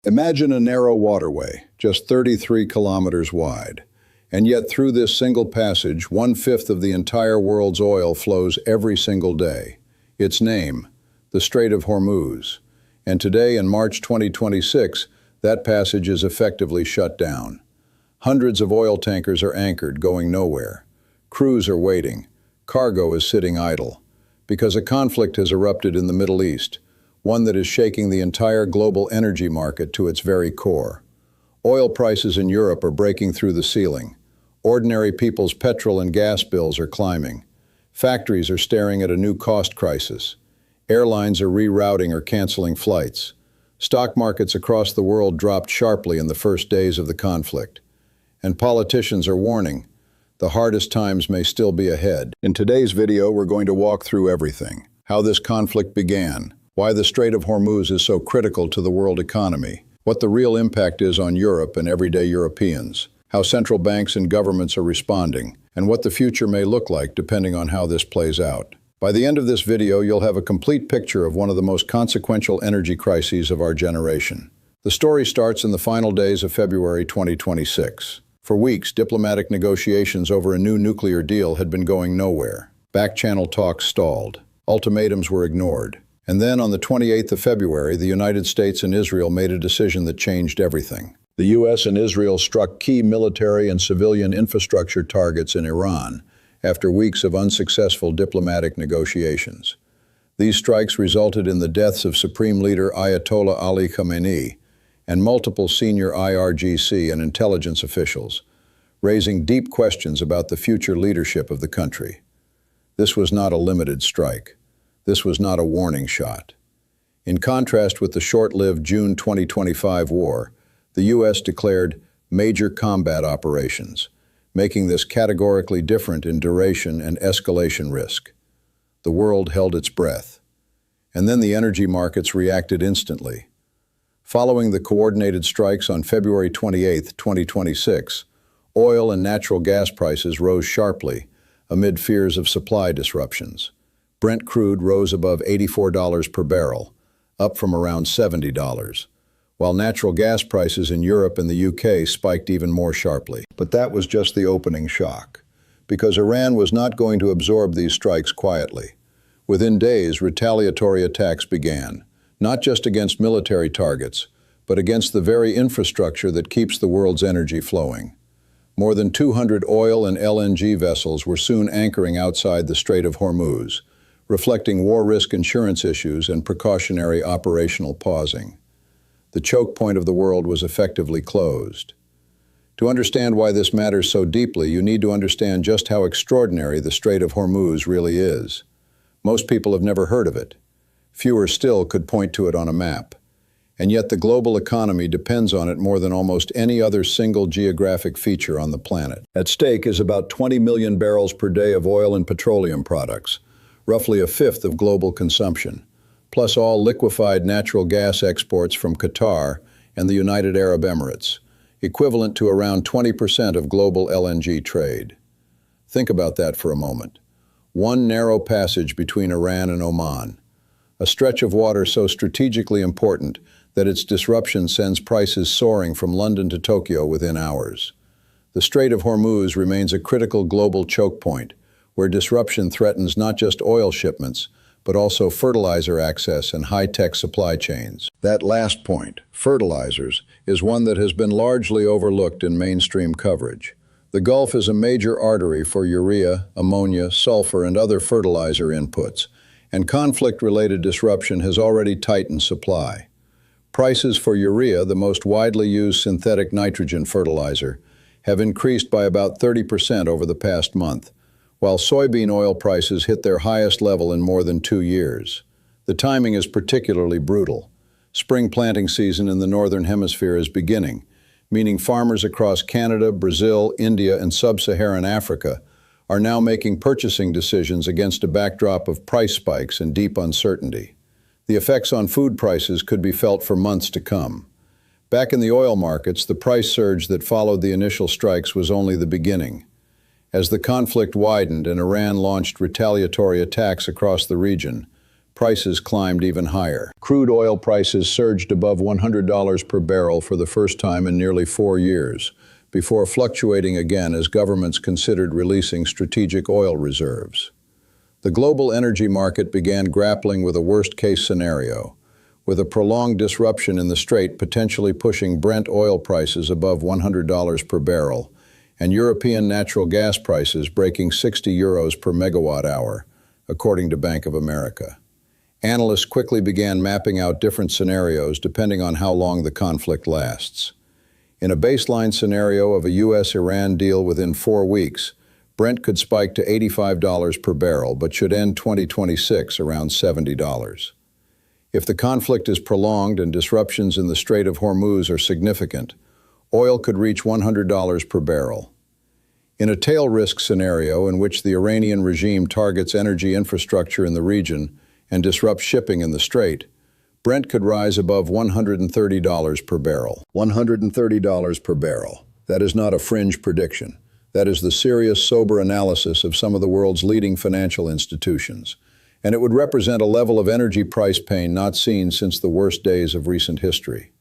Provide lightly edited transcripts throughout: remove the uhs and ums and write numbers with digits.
Imagine a narrow waterway, just 33 kilometers wide. And yet through this single passage, 1/5 of the entire world's oil flows every single day. Its name, the Strait of Hormuz. And today, in March 2026, that passage is effectively shut down. Hundreds of oil tankers are anchored, going nowhere. Crews are waiting. Cargo is sitting idle. Because a conflict has erupted in the Middle East, one that is shaking the entire global energy market to its very core. Oil prices in Europe are breaking through the ceiling. Ordinary people's petrol and gas bills are climbing. Factories are staring at a new cost crisis. Airlines are rerouting or canceling flights. Stock markets across the world dropped sharply in the first days of the conflict. And politicians are warning, the hardest times may still be ahead. In today's video, we're going to walk through everything. How this conflict began, why the Strait of Hormuz is so critical to the world economy, what the real impact is on Europe and everyday Europeans, how central banks and governments are responding, and what the future may look like depending on how this plays out. By the end of this video, you'll have a complete picture of one of the most consequential energy crises of our generation. The story starts in the final days of February 2026. For weeks, diplomatic negotiations over a new nuclear deal had been going nowhere. Back-channel talks stalled. Ultimatums were ignored. And then on the 28th of February, the United States and Israel made a decision that changed everything. The U.S. and Israel struck key military and civilian infrastructure targets in Iran after weeks of unsuccessful diplomatic negotiations. These strikes resulted in the deaths of Supreme Leader Ayatollah Ali Khamenei and multiple senior IRGC and intelligence officials, raising deep questions about the future leadership of the country. This was not a limited strike. This was not a warning shot. In contrast with the short-lived June 2025 war, the U.S. declared major combat operations, making this categorically different in duration and escalation risk. The world held its breath. And then the energy markets reacted instantly. Following the coordinated strikes on February 28, 2026, oil and natural gas prices rose sharply amid fears of supply disruptions. Brent crude rose above $84 per barrel, up from around $70, while natural gas prices in Europe and the UK spiked even more sharply. But that was just the opening shock, because Iran was not going to absorb these strikes quietly. Within days, retaliatory attacks began, not just against military targets, but against the very infrastructure that keeps the world's energy flowing. More than 200 oil and LNG vessels were soon anchoring outside the Strait of Hormuz, reflecting war risk insurance issues and precautionary operational pausing. The choke point of the world was effectively closed. To understand why this matters so deeply, you need to understand just how extraordinary the Strait of Hormuz really is. Most people have never heard of it. Fewer still could point to it on a map. And yet the global economy depends on it more than almost any other single geographic feature on the planet. At stake is about 20 million barrels per day of oil and petroleum products, roughly a fifth of global consumption, plus all liquefied natural gas exports from Qatar and the United Arab Emirates, equivalent to around 20% of global LNG trade. Think about that for a moment. One narrow passage between Iran and Oman, a stretch of water so strategically important that its disruption sends prices soaring from London to Tokyo within hours. The Strait of Hormuz remains a critical global choke point, where disruption threatens not just oil shipments, but also fertilizer access and high-tech supply chains. That last point, fertilizers, is one that has been largely overlooked in mainstream coverage. The Gulf is a major artery for urea, ammonia, sulfur, and other fertilizer inputs, and conflict-related disruption has already tightened supply. Prices for urea, the most widely used synthetic nitrogen fertilizer, have increased by about 30% over the past month, while soybean oil prices hit their highest level in more than 2 years. The timing is particularly brutal. Spring planting season in the Northern Hemisphere is beginning, meaning farmers across Canada, Brazil, India, and sub-Saharan Africa are now making purchasing decisions against a backdrop of price spikes and deep uncertainty. The effects on food prices could be felt for months to come. Back in the oil markets, the price surge that followed the initial strikes was only the beginning. As the conflict widened and Iran launched retaliatory attacks across the region, prices climbed even higher. Crude oil prices surged above $100 per barrel for the first time in nearly 4 years, before fluctuating again as governments considered releasing strategic oil reserves. The global energy market began grappling with a worst-case scenario, with a prolonged disruption in the Strait potentially pushing Brent oil prices above $100 per barrel, and European natural gas prices breaking €60 per megawatt hour, according to Bank of America. Analysts quickly began mapping out different scenarios depending on how long the conflict lasts. In a baseline scenario of a U.S.-Iran deal within 4 weeks, Brent could spike to $85 per barrel, but should end 2026 around $70. If the conflict is prolonged and disruptions in the Strait of Hormuz are significant, oil could reach $100 per barrel. In a tail risk scenario in which the Iranian regime targets energy infrastructure in the region and disrupts shipping in the Strait, Brent could rise above $130 per barrel. $130 per barrel. That is not a fringe prediction. That is the serious, sober analysis of some of the world's leading financial institutions. And it would represent a level of energy price pain not seen since the worst days of recent history.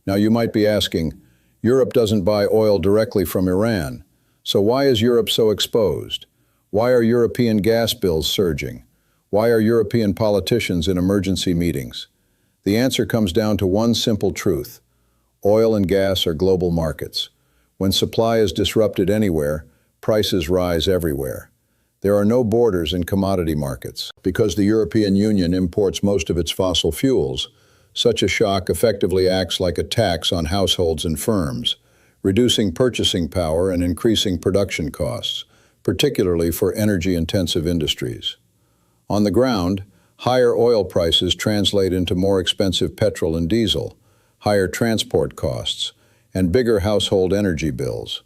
Now you might be asking, Europe doesn't buy oil directly from Iran, so why is Europe so exposed? Why are European gas bills surging? Why are European politicians in emergency meetings? The answer comes down to one simple truth. Oil and gas are global markets. When supply is disrupted anywhere, prices rise everywhere. There are no borders in commodity markets. Because the European Union imports most of its fossil fuels, such a shock effectively acts like a tax on households and firms, reducing purchasing power and increasing production costs, particularly for energy-intensive industries. On the ground, higher oil prices translate into more expensive petrol and diesel, higher transport costs, and bigger household energy bills,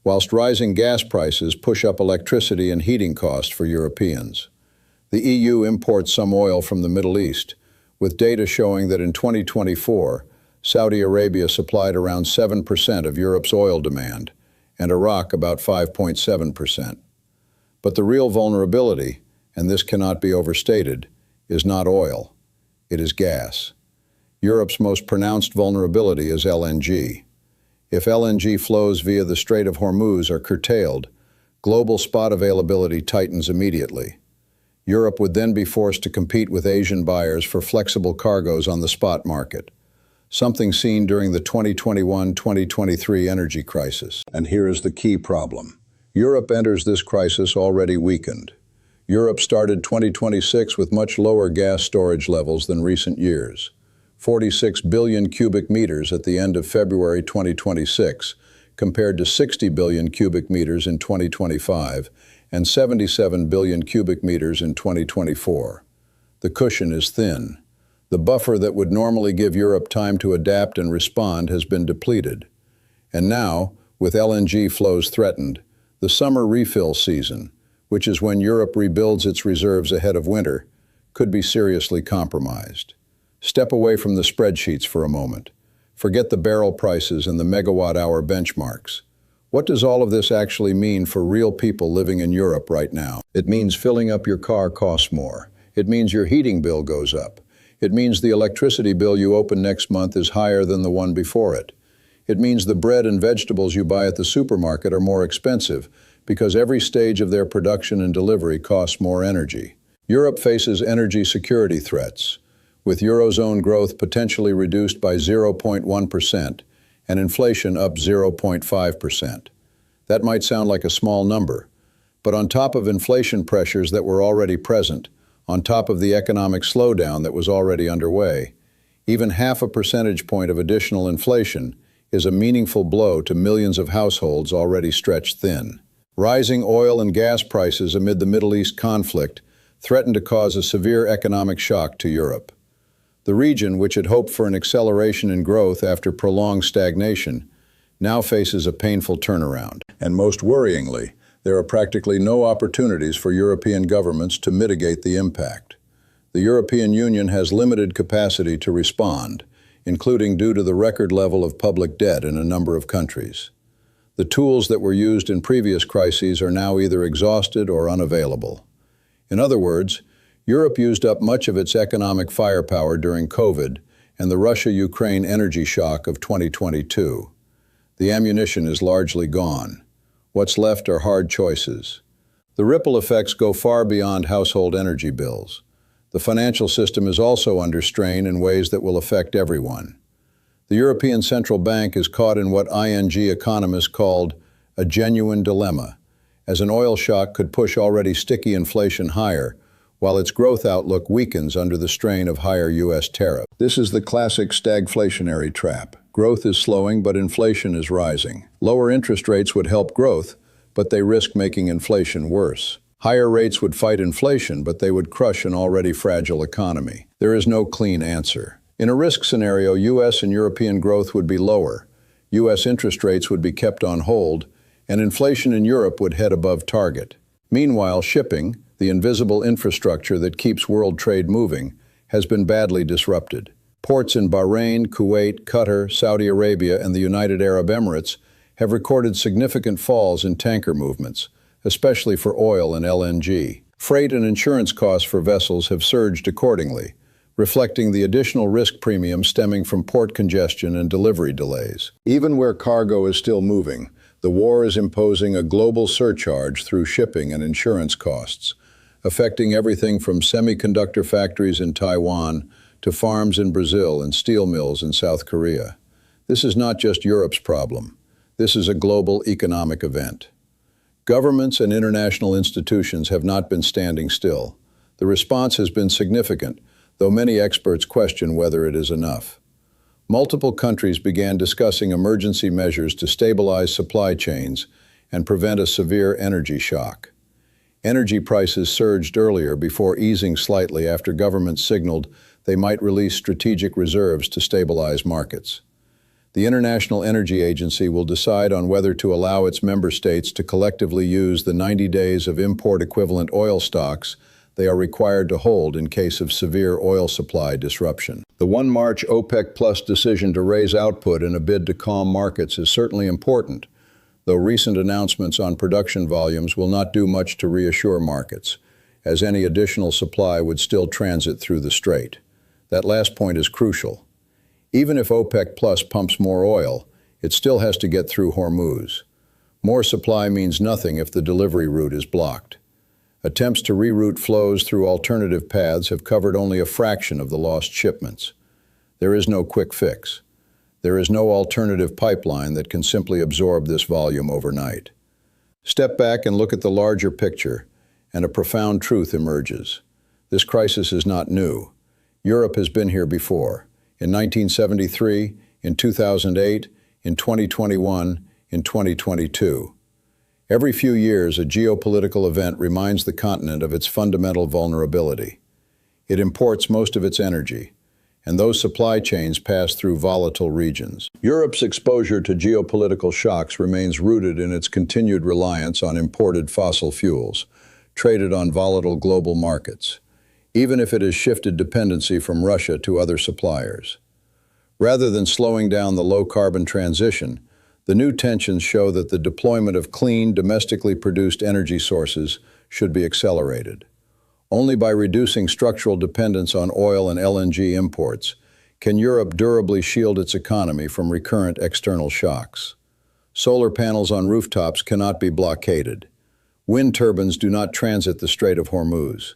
whilst rising gas prices push up electricity and heating costs for Europeans. The EU imports some oil from the Middle East, with data showing that in 2024, Saudi Arabia supplied around 7% of Europe's oil demand, and Iraq about 5.7%. But the real vulnerability, and this cannot be overstated, is not oil. It is gas. Europe's most pronounced vulnerability is LNG. If LNG flows via the Strait of Hormuz are curtailed, global spot availability tightens immediately. Europe would then be forced to compete with Asian buyers for flexible cargoes on the spot market, something seen during the 2021-2023 energy crisis. And here is the key problem. Europe enters this crisis already weakened. Europe started 2026 with much lower gas storage levels than recent years. 46 billion cubic meters at the end of February 2026, compared to 60 billion cubic meters in 2025 and 77 billion cubic meters in 2024. The cushion is thin. The buffer that would normally give Europe time to adapt and respond has been depleted. And now, with LNG flows threatened, the summer refill season, which is when Europe rebuilds its reserves ahead of winter, could be seriously compromised. Step away from the spreadsheets for a moment. Forget the barrel prices and the megawatt-hour benchmarks. What does all of this actually mean for real people living in Europe right now? It means filling up your car costs more. It means your heating bill goes up. It means the electricity bill you open next month is higher than the one before it. It means the bread and vegetables you buy at the supermarket are more expensive because every stage of their production and delivery costs more energy. Europe faces energy security threats, with Eurozone growth potentially reduced by 0.1% and inflation up 0.5%. That might sound like a small number, but on top of inflation pressures that were already present, on top of the economic slowdown that was already underway, even half a percentage point of additional inflation is a meaningful blow to millions of households already stretched thin. Rising oil and gas prices amid the Middle East conflict threaten to cause a severe economic shock to Europe. The region, which had hoped for an acceleration in growth after prolonged stagnation, now faces a painful turnaround. And most worryingly, there are practically no opportunities for European governments to mitigate the impact. The European Union has limited capacity to respond, including due to the record level of public debt in a number of countries. The tools that were used in previous crises are now either exhausted or unavailable. In other words, Europe used up much of its economic firepower during COVID and the Russia-Ukraine energy shock of 2022. The ammunition is largely gone. What's left are hard choices. The ripple effects go far beyond household energy bills. The financial system is also under strain in ways that will affect everyone. The European Central Bank is caught in what ING economists called a genuine dilemma, as an oil shock could push already sticky inflation higher, while its growth outlook weakens under the strain of higher U.S. tariffs. This is the classic stagflationary trap. Growth is slowing, but inflation is rising. Lower interest rates would help growth, but they risk making inflation worse. Higher rates would fight inflation, but they would crush an already fragile economy. There is no clean answer. In a risk scenario, U.S. and European growth would be lower, U.S. interest rates would be kept on hold, and inflation in Europe would head above target. Meanwhile, shipping, the invisible infrastructure that keeps world trade moving, has been badly disrupted. Ports in Bahrain, Kuwait, Qatar, Saudi Arabia, and the United Arab Emirates have recorded significant falls in tanker movements, especially for oil and LNG. Freight and insurance costs for vessels have surged accordingly, reflecting the additional risk premium stemming from port congestion and delivery delays. Even where cargo is still moving, the war is imposing a global surcharge through shipping and insurance costs, affecting everything from semiconductor factories in Taiwan to farms in Brazil and steel mills in South Korea. This is not just Europe's problem. This is a global economic event. Governments and international institutions have not been standing still. The response has been significant, though many experts question whether it is enough. Multiple countries began discussing emergency measures to stabilize supply chains and prevent a severe energy shock. Energy prices surged earlier before easing slightly after governments signaled they might release strategic reserves to stabilize markets. The International Energy Agency will decide on whether to allow its member states to collectively use the 90 days of import-equivalent oil stocks they are required to hold in case of severe oil supply disruption. The 1 March OPEC Plus decision to raise output in a bid to calm markets is certainly important, though recent announcements on production volumes will not do much to reassure markets, as any additional supply would still transit through the strait. That last point is crucial. Even if OPEC Plus pumps more oil, it still has to get through Hormuz. More supply means nothing if the delivery route is blocked. Attempts to reroute flows through alternative paths have covered only a fraction of the lost shipments. There is no quick fix. There is no alternative pipeline that can simply absorb this volume overnight. Step back and look at the larger picture, and a profound truth emerges. This crisis is not new. Europe has been here before. In 1973, in 2008, in 2021, in 2022. Every few years, a geopolitical event reminds the continent of its fundamental vulnerability. It imports most of its energy, and those supply chains pass through volatile regions. Europe's exposure to geopolitical shocks remains rooted in its continued reliance on imported fossil fuels, traded on volatile global markets, even if it has shifted dependency from Russia to other suppliers. Rather than slowing down the low-carbon transition, the new tensions show that the deployment of clean, domestically produced energy sources should be accelerated. Only by reducing structural dependence on oil and LNG imports can Europe durably shield its economy from recurrent external shocks. Solar panels on rooftops cannot be blockaded. Wind turbines do not transit the Strait of Hormuz.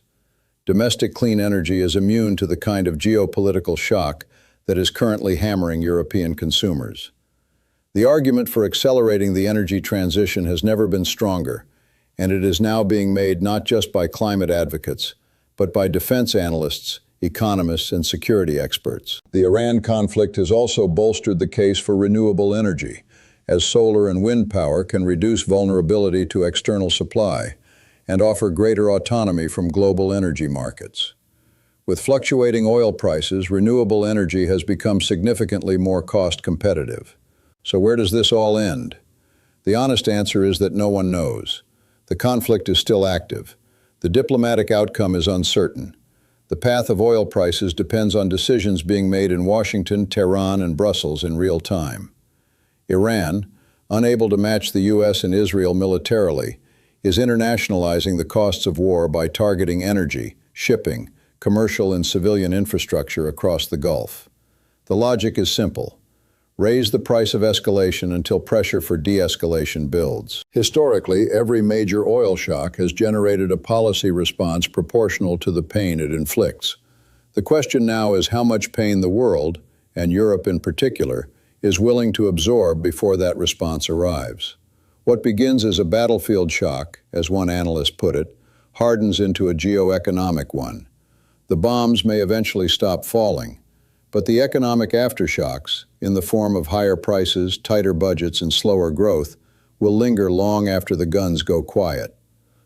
Domestic clean energy is immune to the kind of geopolitical shock that is currently hammering European consumers. The argument for accelerating the energy transition has never been stronger, and it is now being made not just by climate advocates, but by defense analysts, economists, and security experts. The Iran conflict has also bolstered the case for renewable energy, as solar and wind power can reduce vulnerability to external supply and offer greater autonomy from global energy markets. With fluctuating oil prices, renewable energy has become significantly more cost competitive. So where does this all end? The honest answer is that no one knows. The conflict is still active. The diplomatic outcome is uncertain. The path of oil prices depends on decisions being made in Washington, Tehran, and Brussels in real time. Iran, unable to match the U.S. and Israel militarily, is internationalizing the costs of war by targeting energy, shipping, commercial and civilian infrastructure across the Gulf. The logic is simple. Raise the price of escalation until pressure for de-escalation builds. Historically, every major oil shock has generated a policy response proportional to the pain it inflicts. The question now is how much pain the world, and Europe in particular, is willing to absorb before that response arrives. What begins as a battlefield shock, as one analyst put it, hardens into a geo-economic one. The bombs may eventually stop falling, but the economic aftershocks, in the form of higher prices, tighter budgets, and slower growth, will linger long after the guns go quiet.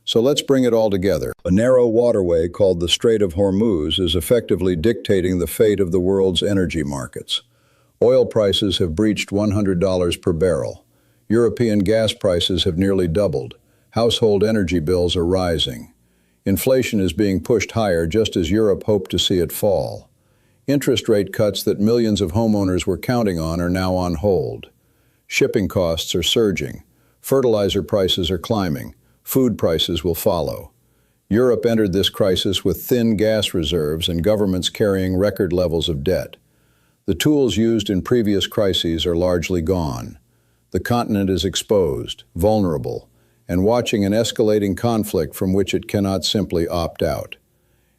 So let's bring it all together. A narrow waterway called the Strait of Hormuz is effectively dictating the fate of the world's energy markets. Oil prices have breached $100 per barrel. European gas prices have nearly doubled. Household energy bills are rising. Inflation is being pushed higher just as Europe hoped to see it fall. Interest rate cuts that millions of homeowners were counting on are now on hold. Shipping costs are surging. Fertilizer prices are climbing. Food prices will follow. Europe entered this crisis with thin gas reserves and governments carrying record levels of debt. The tools used in previous crises are largely gone. The continent is exposed, vulnerable, and watching an escalating conflict from which it cannot simply opt out.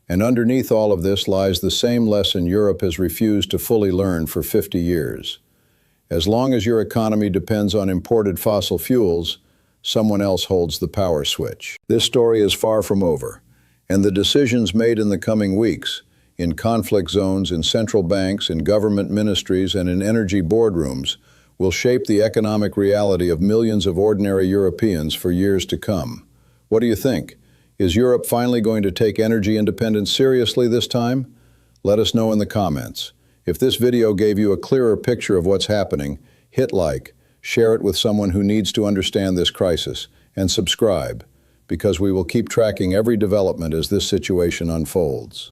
And underneath all of this lies the same lesson Europe has refused to fully learn for 50 years. As long as your economy depends on imported fossil fuels, someone else holds the power switch. This story is far from over, and the decisions made in the coming weeks, in conflict zones, in central banks, in government ministries, and in energy boardrooms, will shape the economic reality of millions of ordinary Europeans for years to come. What do you think? Is Europe finally going to take energy independence seriously this time? Let us know in the comments. If this video gave you a clearer picture of what's happening, hit like, share it with someone who needs to understand this crisis, and subscribe, because we will keep tracking every development as this situation unfolds.